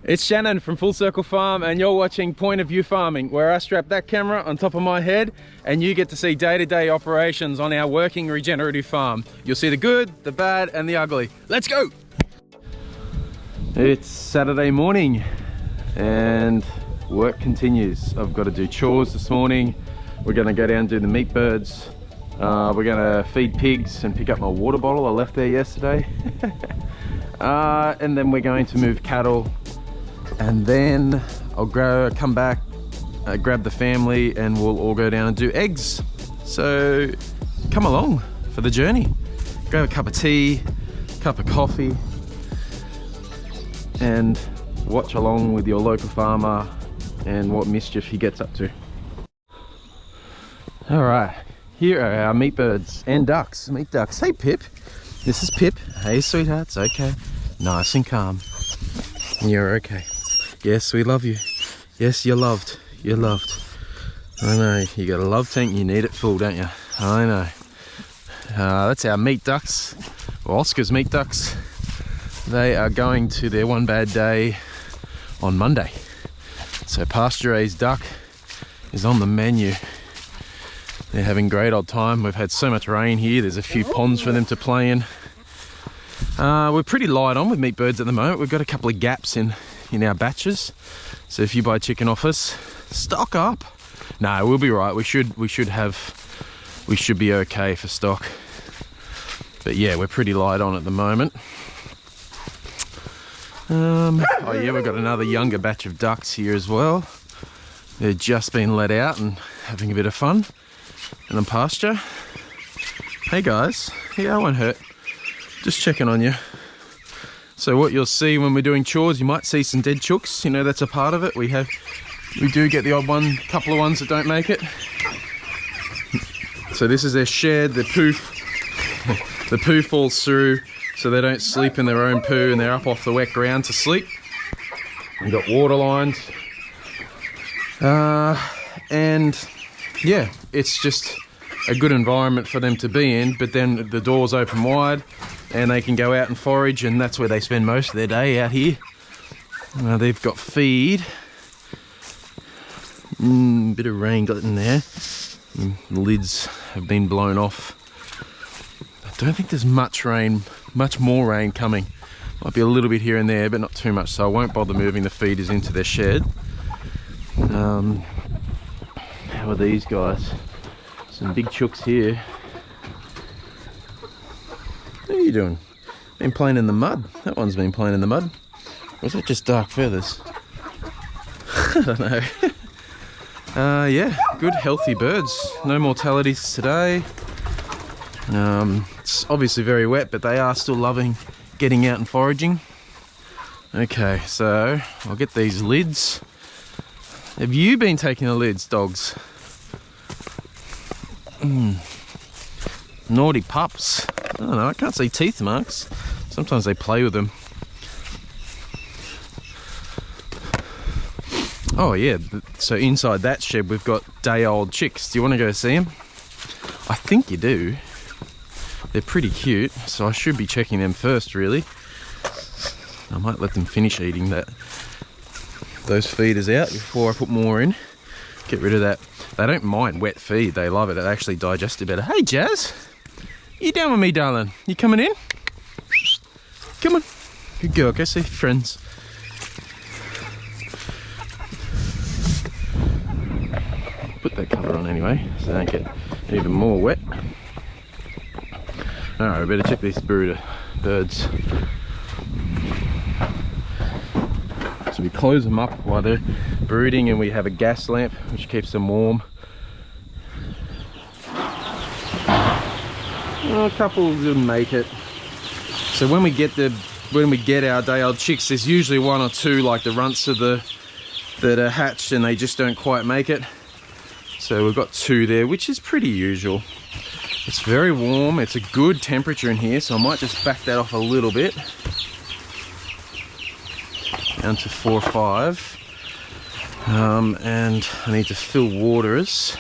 It's Shannon from Full Circle Farm, and you're watching Point of View Farming, where I strap that camera on top of my head and you get to see day-to-day operations on our working regenerative farm. You'll see the good, the bad and the ugly. Let's go! It's Saturday morning and work continues. I've got to do chores this morning. We're going to go down and do the meat birds. We're going to feed pigs and pick up my water bottle I left there yesterday. And then we're going to move cattle. And then I'll come back, grab the family, and we'll all go down and do eggs. So come along for the journey. Grab a cup of tea, cup of coffee, and watch along with your local farmer and what mischief he gets up to. All right, here are our meat birds and ducks, meat ducks. Hey Pip, this is Pip. Hey sweethearts, okay. Nice and calm. You're okay. Yes, we love you. Yes, you're loved. You're loved. I know, you got a love tank, you need it full, don't you? I know. That's our meat ducks, or Oscar's meat ducks. They are going to their one bad day on Monday. So pasture-raised duck is on the menu. They're having a great old time. We've had so much rain here. There's a few ponds for them to play in. We're pretty light on with meat birds at the moment. We've got a couple of gaps in our batches, so if you buy chicken off us, stock up. No, we'll be right. We should be okay for stock, but yeah, we're pretty light on at the moment. Oh yeah, we've got another younger batch of ducks here as well. They've just been let out and having a bit of fun in the pasture. Hey guys, yeah, I won't hurt, just checking on you. So what you'll see when we're doing chores, you might see some dead chooks. You know, that's a part of it. We do get the odd one, couple of ones that don't make it. So this is their shed. The poo falls through, so they don't sleep in their own poo and they're up off the wet ground to sleep. We've got water lines. And yeah, it's just a good environment for them to be in, but then the doors open wide and they can go out and forage, and that's where they spend most of their day, out here. They've got feed. Bit of rain got in there. The lids have been blown off. I don't think there's much more rain coming. Might be a little bit here and there, but not too much, so I won't bother moving the feeders into their shed. How are these guys? Some big chooks here. What are you doing? Been playing in the mud. That one's been playing in the mud. Or is that just dark feathers? I don't know. Yeah, good healthy birds. No mortalities today. It's obviously very wet, but they are still loving getting out and foraging. Okay, so I'll get these lids. Have you been taking the lids, dogs? Naughty pups. I don't know, I can't see teeth marks. Sometimes they play with them. Oh yeah, so inside that shed we've got day-old chicks. Do you want to go see them? I think you do. They're pretty cute, so I should be checking them first, really. I might let them finish eating those feeders out before I put more in. Get rid of that. They don't mind wet feed, they love it. It actually digests it better. Hey Jazz, you down with me, darling? You coming in? Come on. Good girl, go see friends. Put that cover on anyway, so they don't get even more wet. Alright, we better check these brooder birds. So we close them up while they're brooding, and we have a gas lamp which keeps them warm. A couple didn't make it. So when we get our day-old chicks, there's usually one or two, like the runts that are hatched and they just don't quite make it. So we've got two there, which is pretty usual. It's very warm. It's a good temperature in here, so I might just back that off a little bit. Down to 4 or 5. And I need to fill waters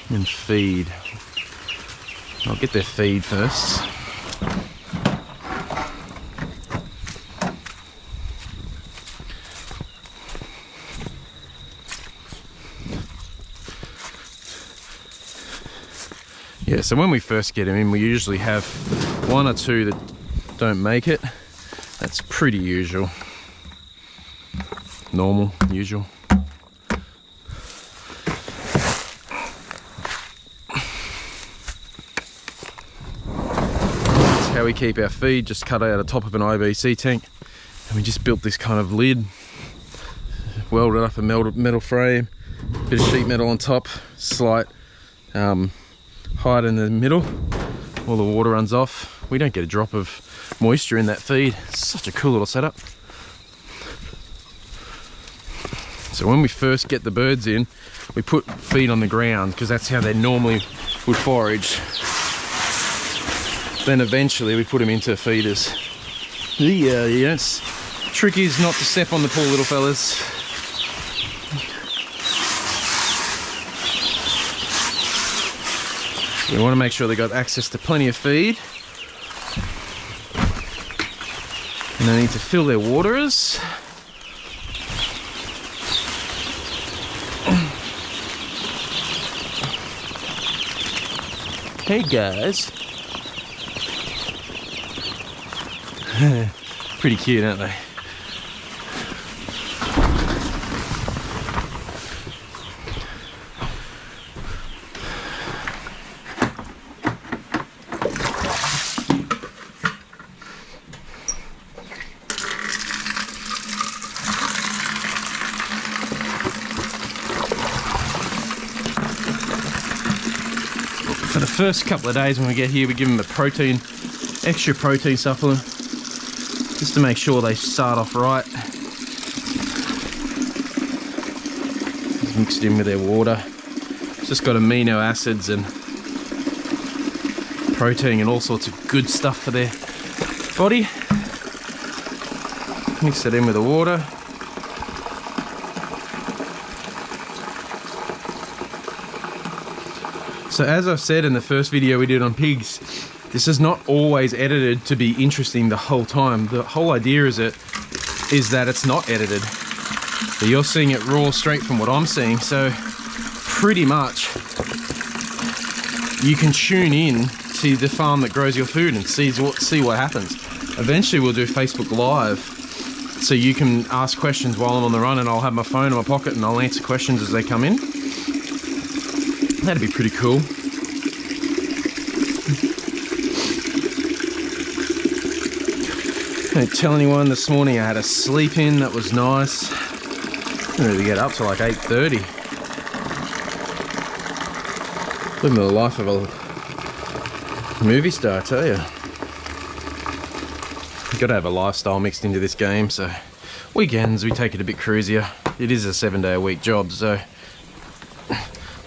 and feed. I'll get their feed first. Yeah, so when we first get them in, we usually have 1 or 2 that don't make it. That's pretty usual. Normal, usual. That's how we keep our feed, just cut out the top of an IBC tank. And we just built this kind of lid, welded up a metal frame, bit of sheet metal on top, slight height in the middle. All the water runs off. We don't get a drop of moisture in that feed. It's such a cool little setup. So when we first get the birds in, we put feed on the ground because that's how they normally would forage. Then eventually we put them into feeders. Yeah, trick is not to step on the poor little fellas. We want to make sure they got access to plenty of feed. And they need to fill their waterers. Hey guys. Pretty cute, aren't they? For the first couple of days when we get here, we give them a extra protein supplement, just to make sure they start off right. Just mix it in with their water. It's just got amino acids and protein and all sorts of good stuff for their body. Mix it in with the water. So as I've said in the first video we did on pigs, this is not always edited to be interesting the whole time. The whole idea is that it's not edited. So you're seeing it raw straight from what I'm seeing. So pretty much you can tune in to the farm that grows your food and see what happens. Eventually we'll do Facebook Live, so you can ask questions while I'm on the run, and I'll have my phone in my pocket and I'll answer questions as they come in. That'd be pretty cool. Don't tell anyone. This morning I had a sleep in, that was nice. Didn't really get up till like 8:30. Living the life of a movie star, I tell you. You've got to have a lifestyle mixed into this game, so weekends we take it a bit cruisier. It is a 7-day-a-week job, so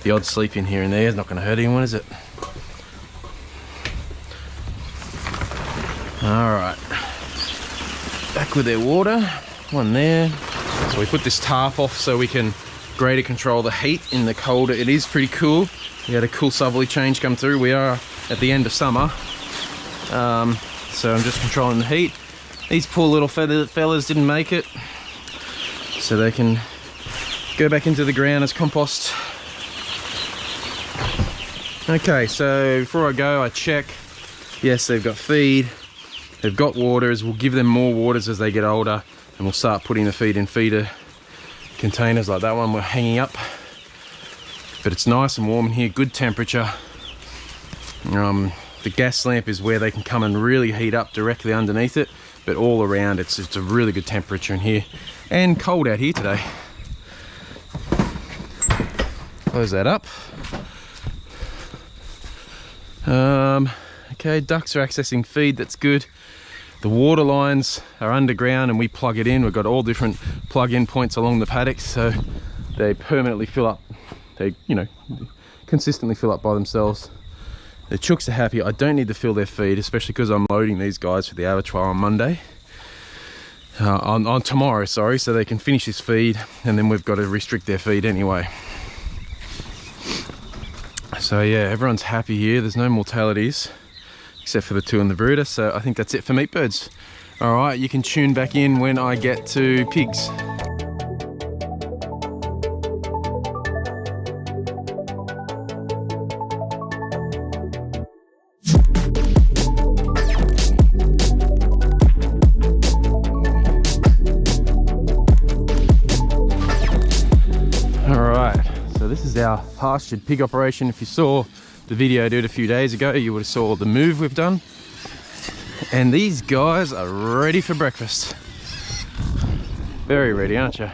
the odd sleep in here and there is not going to hurt anyone, is it? Alright, back with their water, one there. So we put this tarp off so we can greater control the heat in the colder. It is pretty cool. We had a cool southerly change come through. We are at the end of summer, so I'm just controlling the heat. These poor little fellas didn't make it, so they can go back into the ground as compost. Okay, so before I go, I check. Yes, they've got feed, they've got waters. We'll give them more waters as they get older, and we'll start putting the feed in feeder containers like that one we're hanging up. But it's nice and warm in here, good temperature. The gas lamp is where they can come and really heat up directly underneath it, but all around it's a really good temperature in here, and cold out here today. Close that up. Okay, ducks are accessing feed, that's good. The water lines are underground and we plug it in. We've got all different plug-in points along the paddocks, so they permanently fill up. They, consistently fill up by themselves. The chooks are happy. I don't need to fill their feed, especially because I'm loading these guys for the abattoir on Monday. On tomorrow, sorry, so they can finish this feed, and then we've got to restrict their feed anyway. So yeah, everyone's happy here. There's no mortalities, except for the 2 in the brooder. So I think that's it for meat birds. All right, you can tune back in when I get to pigs. is our pastured pig operation. If you saw the video I did a few days ago, you would have saw the move we've done. And these guys are ready for breakfast. Very ready, aren't you?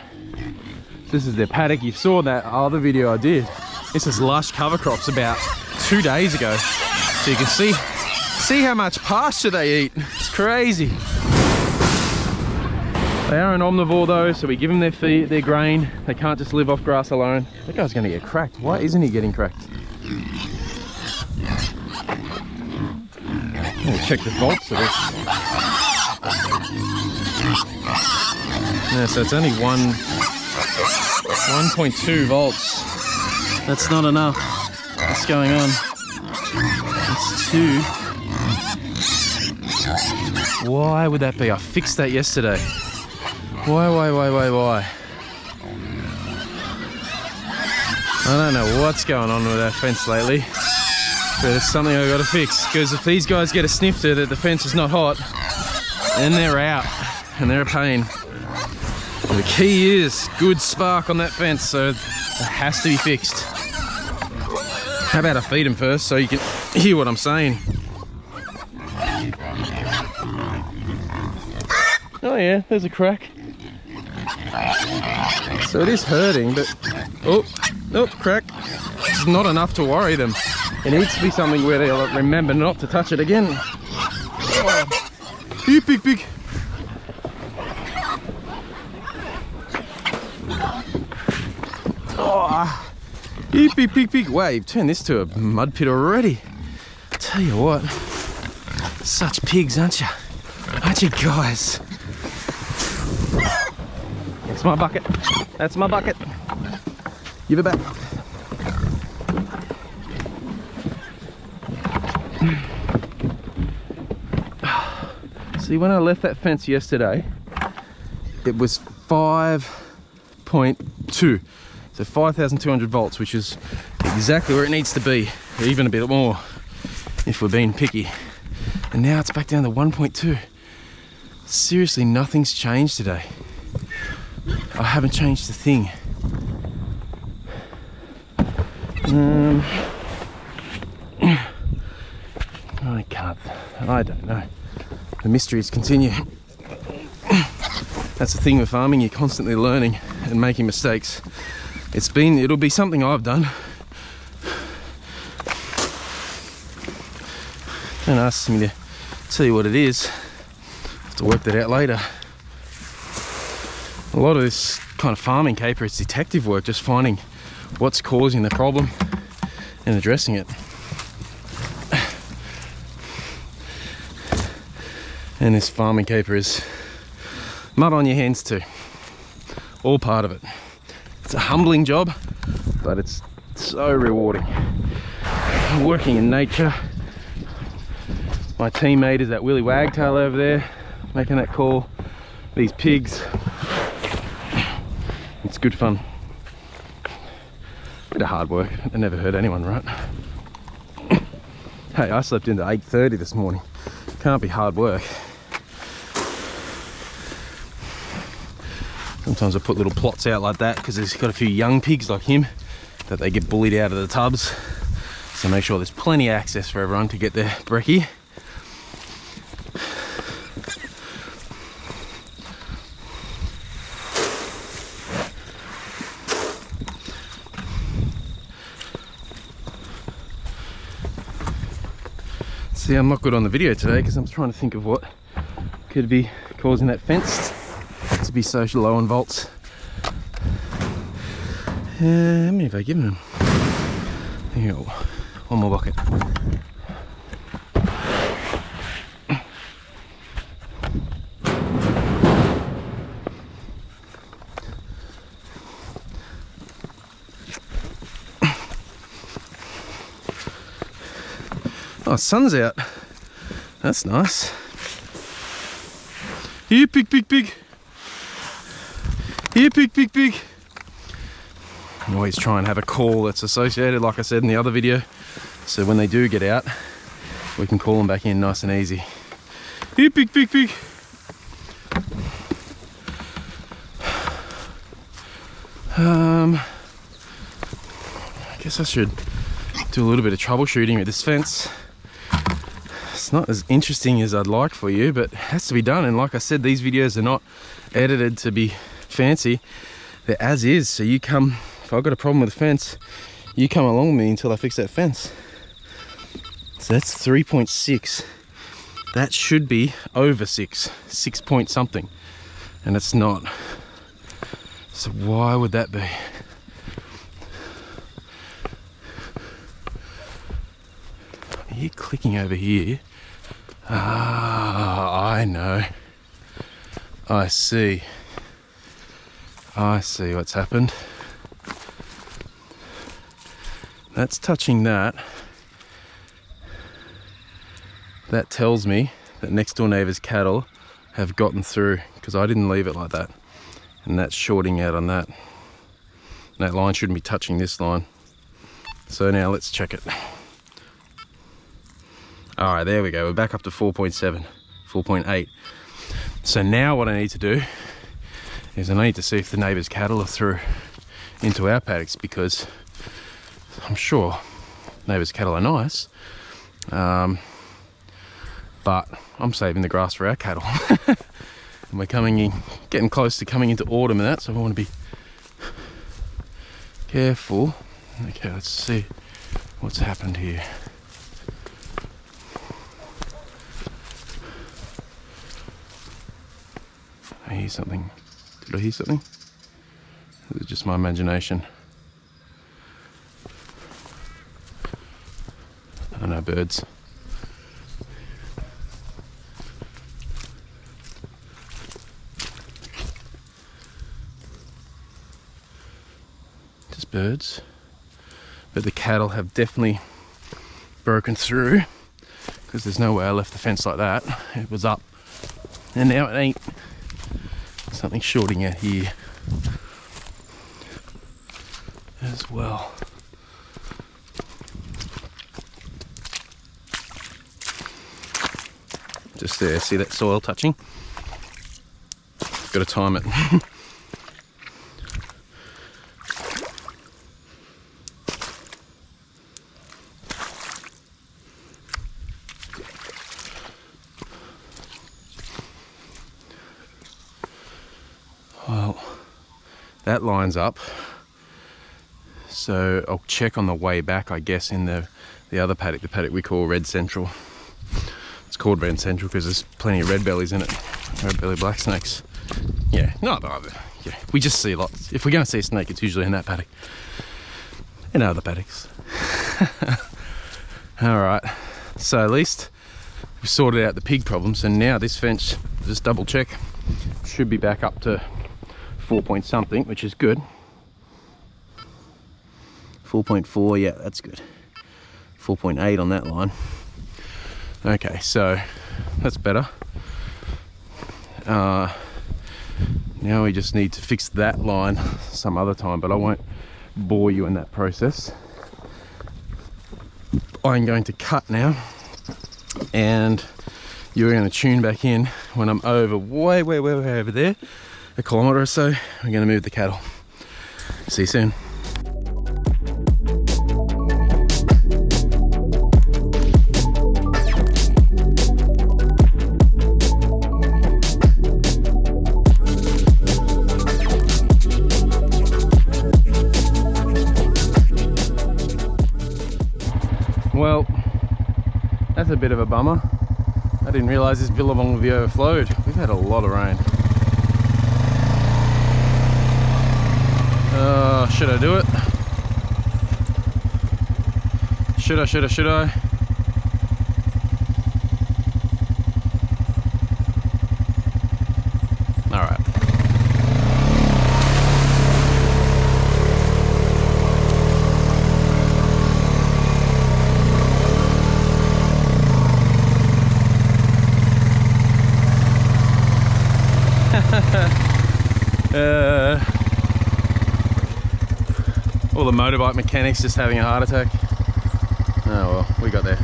This is their paddock. You saw that other video I did. This is lush cover crops about 2 days ago. So you can see how much pasture they eat. It's crazy. They are an omnivore though, so we give them their feed, their grain. They can't just live off grass alone. That guy's gonna get cracked. Why isn't he getting cracked? I'm gonna check the volts of this. Yeah, so it's only 1.2 volts. That's not enough. What's going on? It's 2. Why would that be? I fixed that yesterday. Why? I don't know what's going on with that fence lately, but it's something I've got to fix, because if these guys get a snifter that the fence is not hot, then they're out and they're a pain. The key is good spark on that fence, so it has to be fixed. How about I feed them first so you can hear what I'm saying? Oh yeah, there's a crack. So it is hurting, but oh, crack. It's not enough to worry them. It needs to be something where they'll remember not to touch it again. Oh. Pig. Oh, pig. Wow, you've turned this to a mud pit already. Tell you what, such pigs, aren't you? Aren't you guys? That's my bucket. That's my bucket. Give it back. See, when I left that fence yesterday, it was 5.2. So 5,200 volts, which is exactly where it needs to be, even a bit more if we're being picky. And now it's back down to 1.2. Seriously, nothing's changed today. I haven't changed a thing. I don't know. The mysteries continue. That's the thing with farming, you're constantly learning and making mistakes. It'll be something I've done. Don't ask me to tell you what it is. I have to work that out later. A lot of this kind of farming caper is detective work, just finding what's causing the problem and addressing it. And this farming caper is mud on your hands too. All part of it. It's a humbling job, but it's so rewarding. Working in nature. My teammate is that Willy Wagtail over there, making that call. These pigs. It's good fun. Bit of hard work. It never hurt anyone, right? Hey, I slept into 8:30 this morning. Can't be hard work. Sometimes I put little plots out like that because there's got a few young pigs like him that they get bullied out of the tubs. So make sure there's plenty of access for everyone to get their brekkie. See, I'm not good on the video today because I'm trying to think of what could be causing that fence to be so low on volts. How many have I given them? Here, one more bucket. Oh, sun's out. That's nice. Here, pig. Here, pig. I always try and have a call that's associated, like I said in the other video, so when they do get out, we can call them back in nice and easy. Here, pig. guess I should do a little bit of troubleshooting with this fence. It's not as interesting as I'd like for you, but it has to be done. And like I said, these videos are not edited to be fancy. They're as is. So you come, if I've got a problem with the fence, you come along with me until I fix that fence. So that's 3.6. That should be over 6 point something. And it's not. So why would that be? I hear clicking over here. Ah, I know. I see. I see what's happened. That's touching that. That tells me that next door neighbour's cattle have gotten through, because I didn't leave it like that. And that's shorting out on that. That line shouldn't be touching this line. So now let's check it. All right, there we go. We're back up to 4.7, 4.8. So now what I need to do is I need to see if the neighbour's cattle are through into our paddocks, because I'm sure neighbour's cattle are nice, but I'm saving the grass for our cattle. And we're coming in, getting close to coming into autumn and that, so I want to be careful. Okay, let's see what's happened here. I hear something. Did I hear something? Is it just my imagination? I don't know, birds. Just birds. But the cattle have definitely broken through, because there's no way I left the fence like that. It was up. And now it ain't. Something shorting out here as well. Just there, see that soil touching? Got to time it. Well, that lines up, so I'll check on the way back, I guess, in the other paddock, the paddock we call Red Central. It's called Red Central because there's plenty of red bellies in it, red belly black snakes. Yeah, not either. Yeah, we just see lots. If we're going to see a snake, it's usually in that paddock, in other paddocks. All right, so at least we've sorted out the pig problem. So now this fence, just double check, should be back up to 4 point something, which is good. 4.4, yeah, that's good. 4.8 on that line. Okay, so that's better. Now we just need to fix that line some other time, but I won't bore you in that process. I'm going to cut now, and you're going to tune back in when I'm over way over there, a kilometre or so. We're going to move the cattle. See you soon. Well, that's a bit of a bummer. I didn't realise this billabong would be overflowed. We've had a lot of rain. Should I do it? Should I? All right. All the motorbike mechanics just having a heart attack. Oh well, we got there.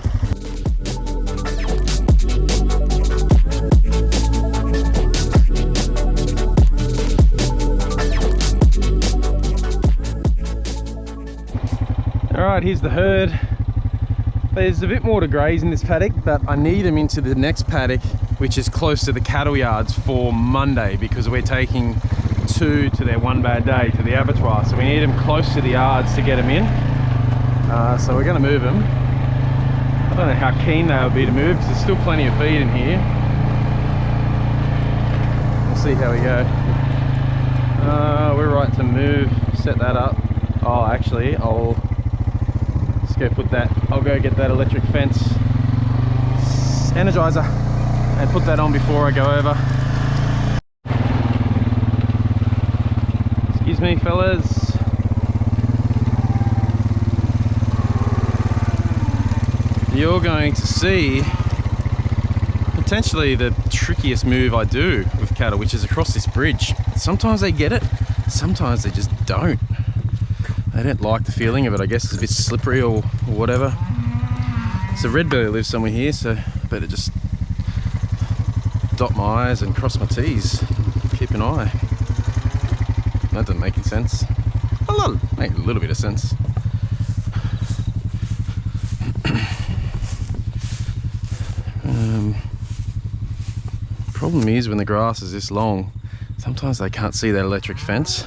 Alright, here's the herd. There's a bit more to graze in this paddock, but I need them into the next paddock, which is close to the cattle yards for Monday, because we're taking 2 to their one bad day to the abattoir. So we need them close to the yards to get them in. So we're going to move them. I don't know how keen they would be to move, because there's still plenty of feed in here. We'll see how we go. We're right to move, set that up. Oh, actually, I'll go get that electric fence Energizer and put that on before I go over. Excuse me, fellas. You're going to see potentially the trickiest move I do with cattle, which is across this bridge. Sometimes they get it, sometimes they just don't. They don't like the feeling of it. I guess it's a bit slippery or whatever. So red belly lives somewhere here, so I better just dot my I's and cross my T's. Keep an eye. That doesn't make any sense. Make a little bit of sense. Problem is, when the grass is this long, sometimes they can't see that electric fence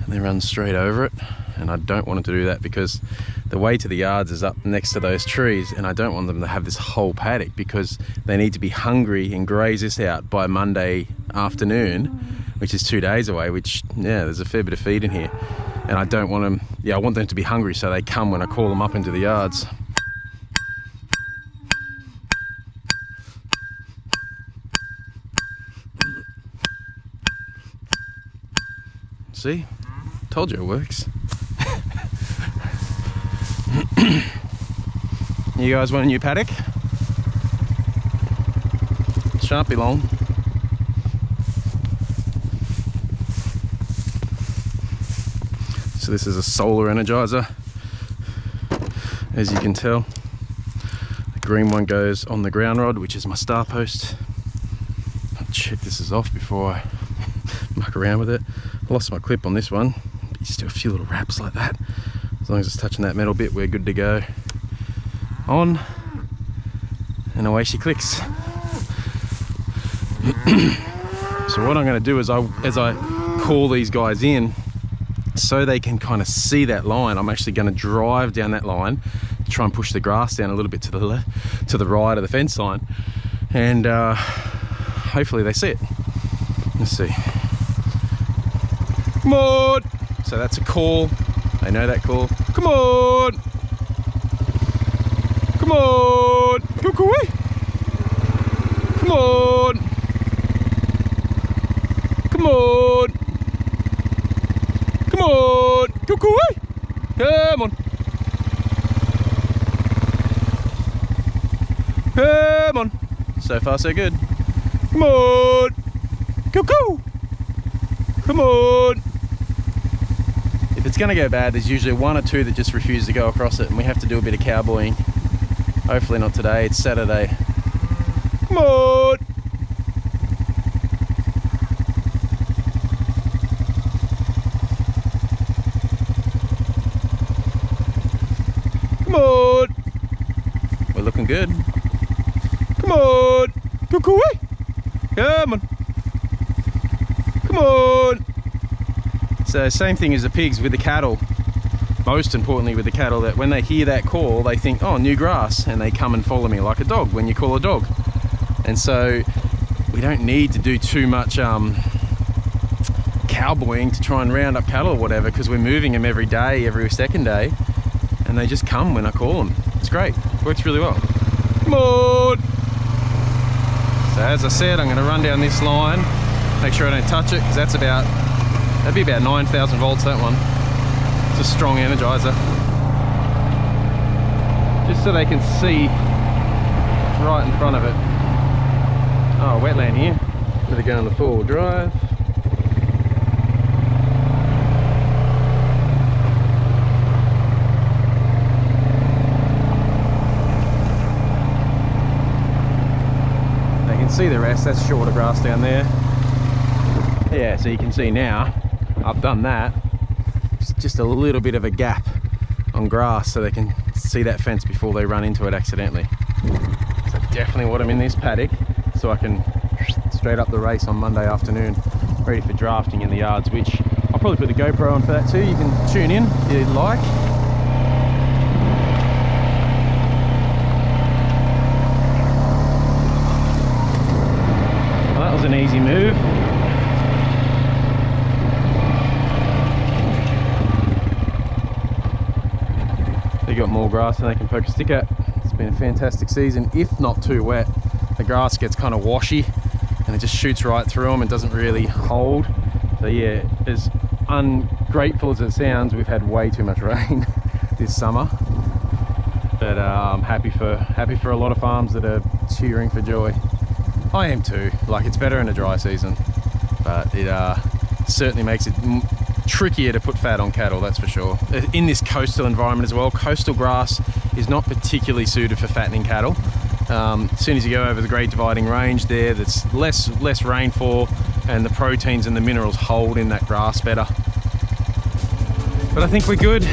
and they run straight over it. And I don't want them to do that, because the way to the yards is up next to those trees, and I don't want them to have this whole paddock, because they need to be hungry and graze this out by Monday afternoon, which is 2 days away, which, yeah, there's a fair bit of feed in here. And I don't want them, I want them to be hungry so they come when I call them up into the yards. See? Told you it works. You guys want a new paddock? Shan't be long. So this is a solar Energizer, as you can tell. The green one goes on the ground rod, which is my star post. I'll check this is off before I muck around with it. I lost my clip on this one, but you still a few little wraps like that. As long as it's touching that metal bit, we're good to go. On, and away she clicks. So what I'm going to do is, as I call these guys in, so they can kind of see that line, I'm actually going to drive down that line, try and push the grass down a little bit to the left, to the right of the fence line, and hopefully they see it. Let's see. Come on! So that's a call. They know that call. Come on! Come on! Go away! Come on! Come on! Come on! Go away! Come on! Come on! So far so good. Come on! Go! Come on! If it's going to go bad, there's usually 1 or 2 that just refuse to go across it, and we have to do a bit of cowboying. Hopefully not today, it's Saturday. Come on! Come on! We're looking good. Come on! Go away! Come on! Come on! So same thing as the pigs with the cattle. Most importantly with the cattle, that when they hear that call, they think, oh, new grass, and they come and follow me like a dog when you call a dog. And so we don't need to do too much cowboying to try and round up cattle or whatever, because we're moving them every day, every second day, and they just come when I call them. It's great. It works really well. Come on! So as I said, I'm going to run down this line, make sure I don't touch it, because that'd be about 9,000 volts, that one. It's a strong Energizer. Just so they can see right in front of it. Oh, wetland here. Better go on the 4-wheel drive. They can see the rest. That's shorter grass down there. Yeah, so you can see now, I've done that. It's just a little bit of a gap on grass so they can see that fence before they run into it accidentally. So definitely want them in this paddock so I can straight up the race on Monday afternoon, ready for drafting in the yards, which I'll probably put the GoPro on for that too. You can tune in if you'd like. Well, that was an easy move. They got more grass than they can poke a stick at. It's been a fantastic season, if not too wet. The grass gets kind of washy and it just shoots right through them and doesn't really hold. So yeah, as ungrateful as it sounds, we've had way too much rain this summer. But I'm happy for a lot of farms that are cheering for joy. I am too. Like, it's better in a dry season, but it certainly makes it trickier to put fat on cattle, that's for sure. In this coastal environment as well, coastal grass is not particularly suited for fattening cattle. As soon as you go over the Great Dividing Range there, there's less rainfall and the proteins and the minerals hold in that grass better. But I think we're good.